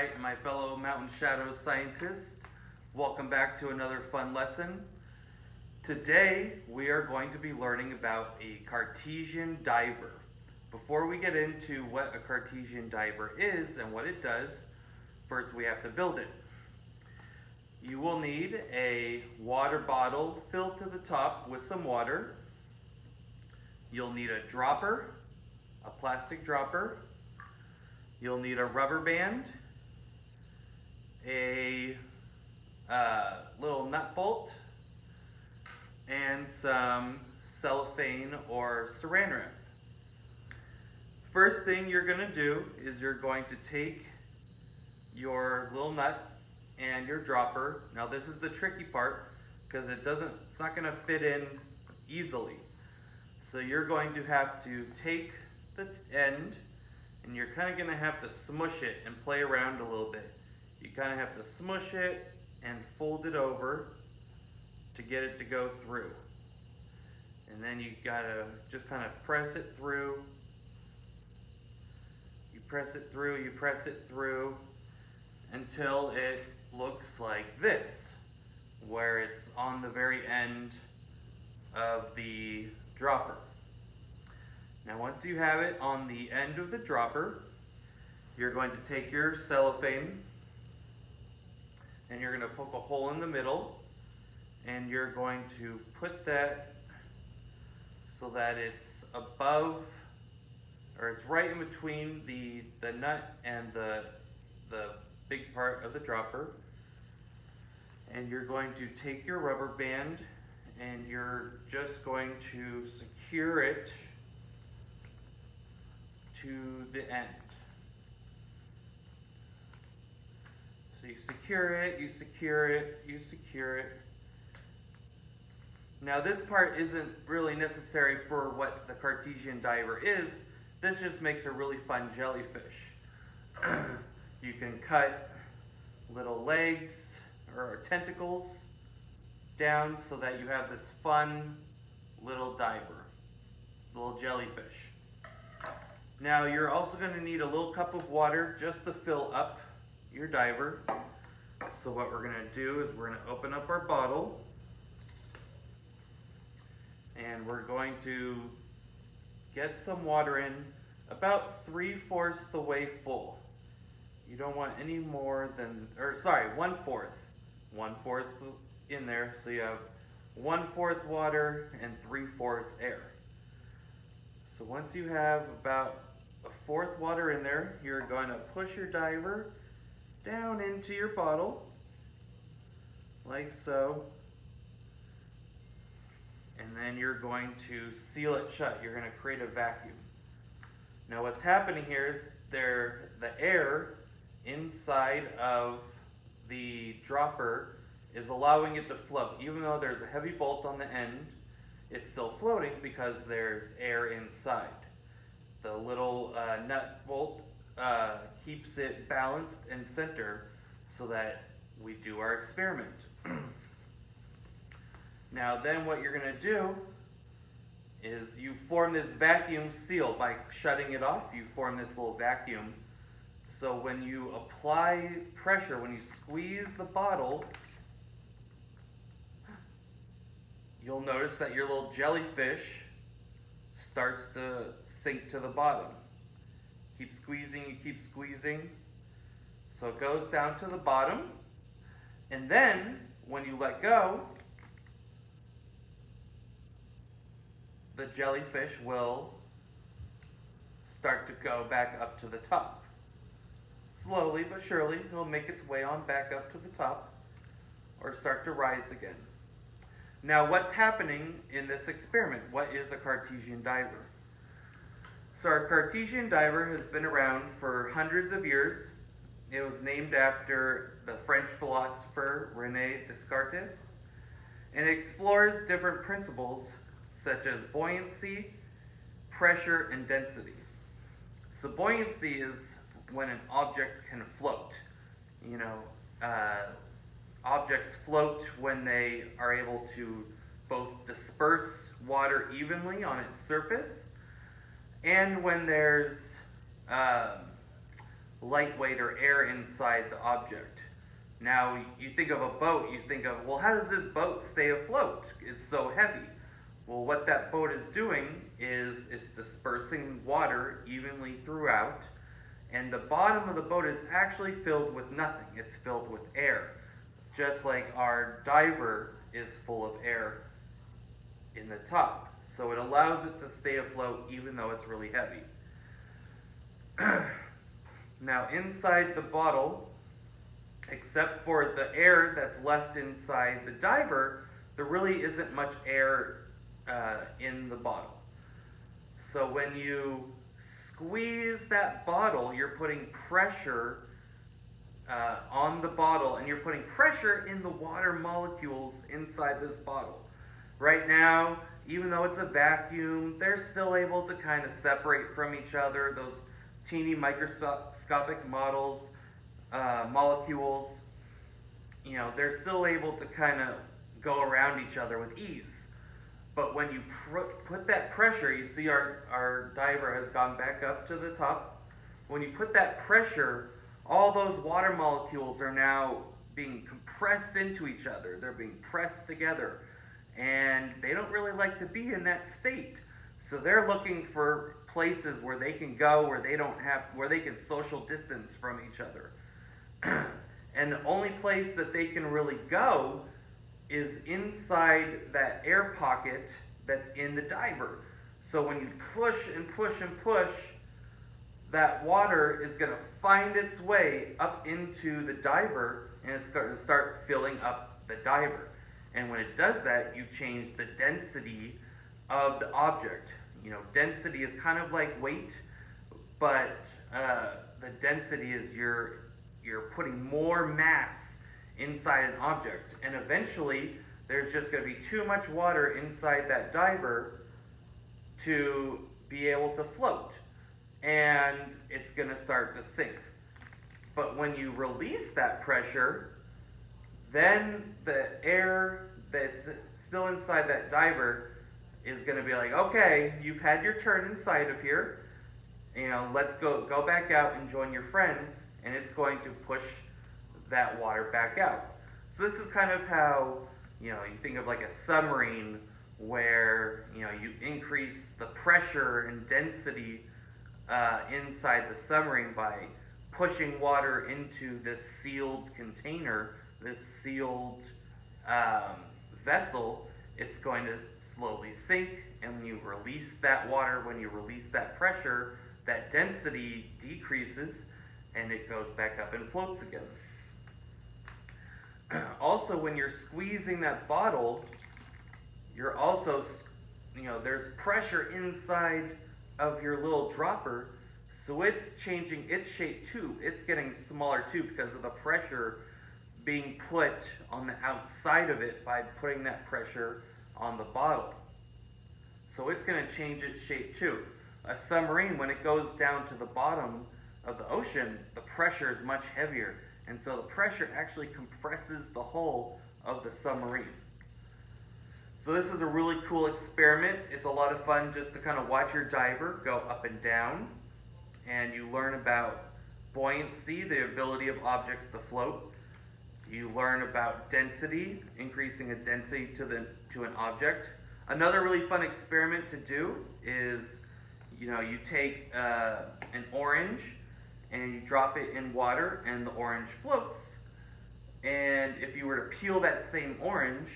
Alright, my fellow Mountain Shadows scientists, welcome back to another fun lesson. Today we are going to be learning about a Cartesian diver. Before we get into what a Cartesian diver is and what it does, first we have to build it. You will need a water bottle filled to the top with some water. You'll need a dropper, a plastic dropper. You'll need a rubber band, a little nut bolt, and some cellophane or saran wrap. First thing you're going to do is you're going to take your little nut and your dropper. Now this is the tricky part because it's not going to fit in easily. So you're going to have to take the end and you're kind of going to have to smush it and play around a little bit. You kind of have to smush it and fold it over to get it to go through. And then you got to just kind of press it through. You press it through, you press it through until it looks like this, where it's on the very end of the dropper. Now once you have it on the end of the dropper, you're going to take your cellophane and you're going to poke a hole in the middle and you're going to put that so that it's above, or it's right in between the nut and the big part of the dropper. And you're going to take your rubber band and you're just going to secure it to the end. So you secure it, you secure it, you secure it. Now this part isn't really necessary for what the Cartesian diver is. This just makes a really fun jellyfish. You can cut little legs or tentacles down so that you have this fun little diver, little jellyfish. Now you're also going to need a little cup of water just to fill up your diver. So what we're going to do is we're going to open up our bottle and we're going to get some water in about 3/4 the way full. You don't want any more than, or sorry, 1/4. 1/4 in there, so you have 1/4 water and 3/4 air. So once you have about 1/4 water in there, you're going to push your diver down into your bottle, like so. And then you're going to seal it shut. You're going to create a vacuum. Now what's happening here is the air inside of the dropper is allowing it to float. Even though there's a heavy bolt on the end, it's still floating because there's air inside. The little nut bolt keeps it balanced and center so that we do our experiment. Now then what you're going to do is you form this vacuum seal by shutting it off. You form this little vacuum. So when you apply pressure, when you squeeze the bottle, you'll notice that your little jellyfish starts to sink to the bottom. Keep squeezing, you keep squeezing. So it goes down to the bottom. And then when you let go, the jellyfish will start to go back up to the top. Slowly but surely, it'll make its way on back up to the top or start to rise again. Now what's happening in this experiment? What is a Cartesian diver? So our Cartesian diver has been around for hundreds of years. It was named after the French philosopher René Descartes, and it explores different principles such as buoyancy, pressure, and density. So buoyancy is when an object can float. You know, objects float when they are able to both disperse water evenly on its surface and when there's lightweight or air inside the object. Now, you think of a boat, you think of, well, how does this boat stay afloat? It's so heavy. Well, what that boat is doing is it's dispersing water evenly throughout, and the bottom of the boat is actually filled with nothing. It's filled with air, just like our diver is full of air in the top. So it allows it to stay afloat even though it's really heavy. Now, inside the bottle, except for the air that's left inside the diver, there really isn't much air in the bottle. So when you squeeze that bottle, you're putting pressure on the bottle, and you're putting pressure in the water molecules inside this bottle. Right now, even though it's a vacuum, they're still able to kind of separate from each other, those teeny microscopic molecules. They're still able to kind of go around each other with ease. But when you put that pressure, you see our diver has gone back up to the top. When you put that pressure, all those water molecules are now being compressed into each other. They're being pressed together. And they don't really like to be in that state. So they're looking for places where they can go, where they can social distance from each other. And the only place that they can really go is inside that air pocket that's in the diver. So when you push and push and push, that water is going to find its way up into the diver, and it's going to start filling up the diver. And when it does that, you change the density of the object. Density is kind of like weight, but the density is you're putting more mass inside an object, and eventually there's just going to be too much water inside that diver to be able to float, and it's going to start to sink. But when you release that pressure, then the air that's still inside that diver is going to be like, okay, you've had your turn inside of here, let's go back out and join your friends, and it's going to push that water back out. So this is kind of how, you think of like a submarine where, you increase the pressure and density inside the submarine by pushing water into this sealed container, this sealed vessel. It's going to slowly sink, and when you release that water, when you release that pressure, that density decreases, and it goes back up and floats again. Also, when you're squeezing that bottle, you're also, there's pressure inside of your little dropper, so it's changing its shape too. It's getting smaller too because of the pressure being put on the outside of it by putting that pressure on the bottle. So it's going to change its shape too. A submarine, when it goes down to the bottom of the ocean, the pressure is much heavier, and so the pressure actually compresses the hull of the submarine. So this is a really cool experiment. It's a lot of fun just to kind of watch your diver go up and down, and you learn about buoyancy, the ability of objects to float. You learn about density, increasing a density to an object. Another really fun experiment to do is, you take an orange and you drop it in water, and the orange floats. And if you were to peel that same orange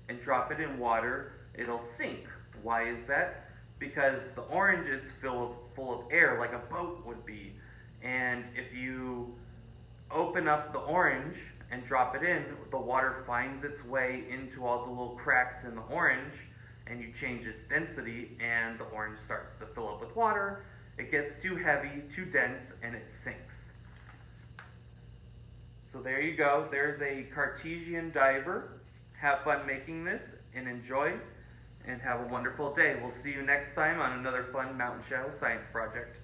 and drop it in water, it'll sink. Why is that? Because the orange is full of air, like a boat would be. And if you open up the orange and drop it in, the water finds its way into all the little cracks in the orange, and you change its density, and the orange starts to fill up with water. It gets too heavy, too dense, and it sinks. So there you go. There's a Cartesian diver. Have fun making this, and enjoy, and have a wonderful day. We'll see you next time on another fun Mountain Shadow Science project.